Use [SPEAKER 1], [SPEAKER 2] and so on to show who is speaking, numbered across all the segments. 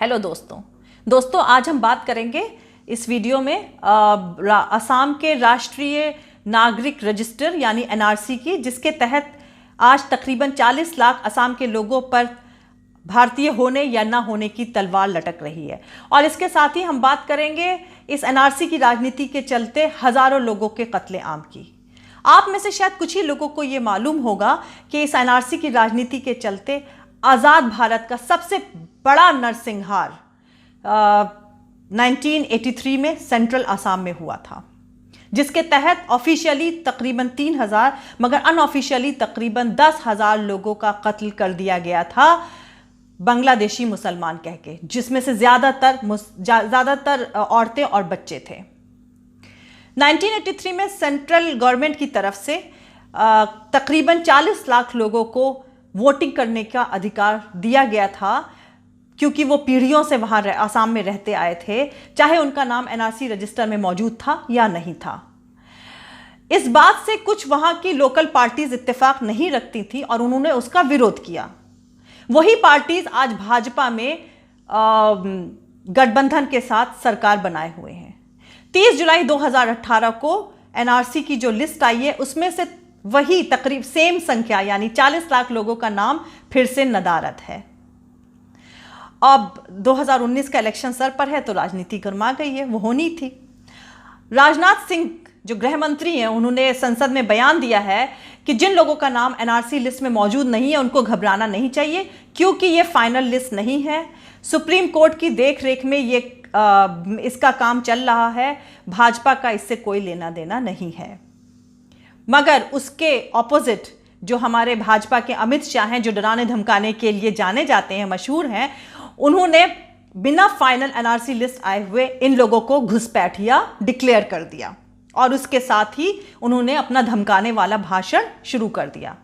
[SPEAKER 1] Hello दोस्तों आज हम बात करेंगे इस वीडियो में असम के राष्ट्रीय नागरिक रजिस्टर यानी एनआरसी की, जिसके तहत आज तकरीबन 40 लाख असम के लोगों पर भारतीय होने या ना होने की तलवार लटक रही है। और इसके साथ ही हम बात करेंगे इस एनआरसी की राजनीति के चलते हजारों लोगों के कत्लेआम की। आप में से शायद कुछ ही लोगों को ये मालूम होगा कि इस एनआरसी की राजनीति के चलते आज़ाद भारत का सबसे बड़ा नरसंहार 1983 में सेंट्रल असम में हुआ था, जिसके तहत ऑफिशियली तकरीबन 3,000 मगर अनऑफिशियली तकरीबन 10,000 लोगों का कत्ल कर दिया गया था बांग्लादेशी मुसलमान कह के, जिसमें से ज़्यादातर औरतें और बच्चे थे। 1983 में सेंट्रल गवर्नमेंट की तरफ से तकरीबन 40 लाख लोगों को वोटिंग करने का अधिकार दिया गया था, क्योंकि वो पीढ़ियों से वहाँ असम में रहते आए थे, चाहे उनका नाम एनआरसी रजिस्टर में मौजूद था या नहीं था। इस बात से कुछ वहाँ की लोकल पार्टीज इत्तेफाक नहीं रखती थी और उन्होंने उसका विरोध किया। वही पार्टीज आज भाजपा में गठबंधन के साथ सरकार बनाए हुए हैं। 30 जुलाई 2018 को एनआरसी की जो लिस्ट आई है, उसमें से वही तकरीब सेम संख्या यानी 40 लाख लोगों का नाम फिर से नदारद है। अब 2019 का इलेक्शन सर पर है तो राजनीति गर्मा गई है, वो होनी थी। राजनाथ सिंह जो गृह मंत्री हैं, उन्होंने संसद में बयान दिया है कि जिन लोगों का नाम एनआरसी लिस्ट में मौजूद नहीं है उनको घबराना नहीं चाहिए, क्योंकि ये फाइनल लिस्ट नहीं है। सुप्रीम कोर्ट की देखरेख में ये इसका काम चल रहा है, भाजपा का इससे कोई लेना देना नहीं है। मगर उसके ऑपोजिट जो हमारे भाजपा के अमित शाह हैं, जो डराने धमकाने के लिए जाने जाते हैं, मशहूर हैं, उन्होंने बिना फाइनल एनआरसी लिस्ट आए हुए इन लोगों को घुसपैठिया डिक्लेयर कर दिया और उसके साथ ही उन्होंने अपना धमकाने वाला भाषण शुरू कर दिया।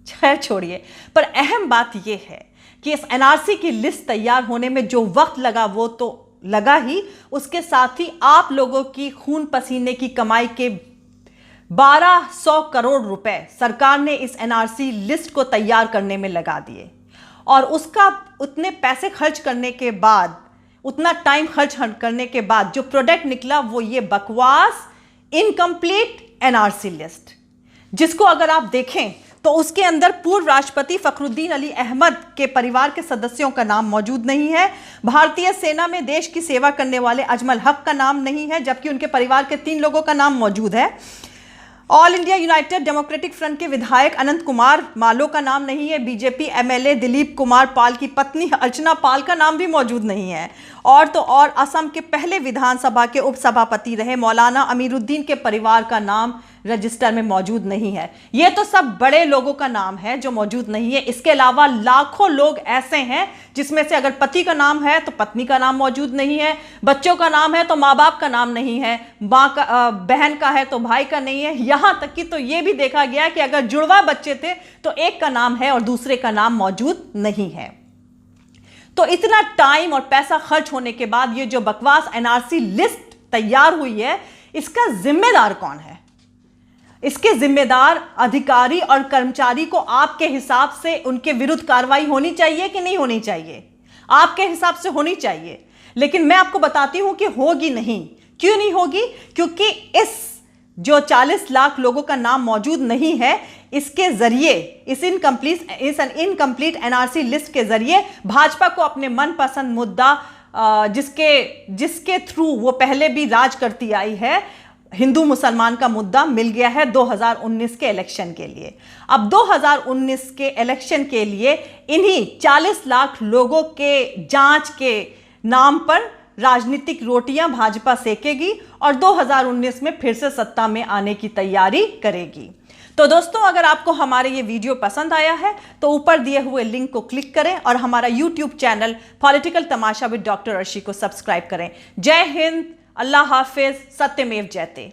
[SPEAKER 1] खैर छोड़िए, पर अहम बात यह है कि इस एनआरसी की लिस्ट तैयार होने में जो वक्त लगा वो तो लगा ही, उसके साथ ही आप लोगों की खून पसीने की कमाई के 1200 करोड़ रुपए सरकार ने इस एनआरसी लिस्ट को तैयार करने में लगा दिए। और उसका उतने पैसे खर्च करने के बाद, उतना टाइम खर्च करने के बाद जो प्रोडक्ट निकला वो ये बकवास इनकम्प्लीट एनआरसी लिस्ट, जिसको अगर आप देखें तो उसके अंदर पूर्व राष्ट्रपति फखरुद्दीन अली अहमद के परिवार के सदस्यों का नाम मौजूद नहीं है। भारतीय सेना में देश की सेवा करने वाले अजमल हक का नाम नहीं है, जबकि उनके परिवार के 3 लोगों का नाम मौजूद है। All India United democratic front के विधायक अनंत कुमार मालो का नाम नहीं है। बीजेपी एमएलए दिलीप कुमार पाल की पत्नी अर्चना पाल का नाम भी मौजूद नहीं है। और तो और असम के पहले विधानसभा के उपसभापति रहे मौलाना अमीरुद्दीन के परिवार का नाम रजिस्टर में मौजूद नहीं है। ये तो सब बड़े लोगों का नाम है जो मौजूद नहीं है। इसके अलावा लाखों लोग ऐसे हैं जिसमें से अगर पति का नाम है तो पत्नी का नाम मौजूद नहीं है, बच्चों का नाम है तो माँ बाप का नाम नहीं है, माँ का बहन का है तो भाई का नहीं है। यहां तक कि तो ये भी देखा गया कि अगर जुड़वा बच्चे थे तो एक का नाम है और दूसरे का नाम मौजूद नहीं है। तो इतना टाइम और पैसा खर्च होने के बाद ये जो बकवास एनआरसी लिस्ट तैयार हुई है, इसका जिम्मेदार कौन है? इसके जिम्मेदार अधिकारी और कर्मचारी को आपके हिसाब से उनके विरुद्ध कार्रवाई होनी चाहिए कि नहीं होनी चाहिए? आपके हिसाब से होनी चाहिए, लेकिन मैं आपको बताती हूं कि होगी नहीं। क्यों नहीं होगी? क्योंकि इस जो 40 लाख लोगों का नाम मौजूद नहीं है, इसके जरिए इस इनकम्प्लीट एनआरसी लिस्ट के जरिए भाजपा को अपने मनपसंद मुद्दा जिसके थ्रू वो पहले भी राज करती आई है, हिंदू मुसलमान का मुद्दा मिल गया है 2019 के इलेक्शन के लिए। अब 2019 के इलेक्शन के लिए इन्हीं 40 लाख लोगों के जांच के नाम पर राजनीतिक रोटियां भाजपा सेकेगी और 2019 में फिर से सत्ता में आने की तैयारी करेगी। तो दोस्तों, अगर आपको हमारे ये वीडियो पसंद आया है तो ऊपर दिए हुए लिंक को क्लिक करें और हमारा YouTube channel political Tamasha with doctor Arshi को सब्सक्राइब करें। जय हिंद, अल्लाह हाफिज, सत्यमेव जयते।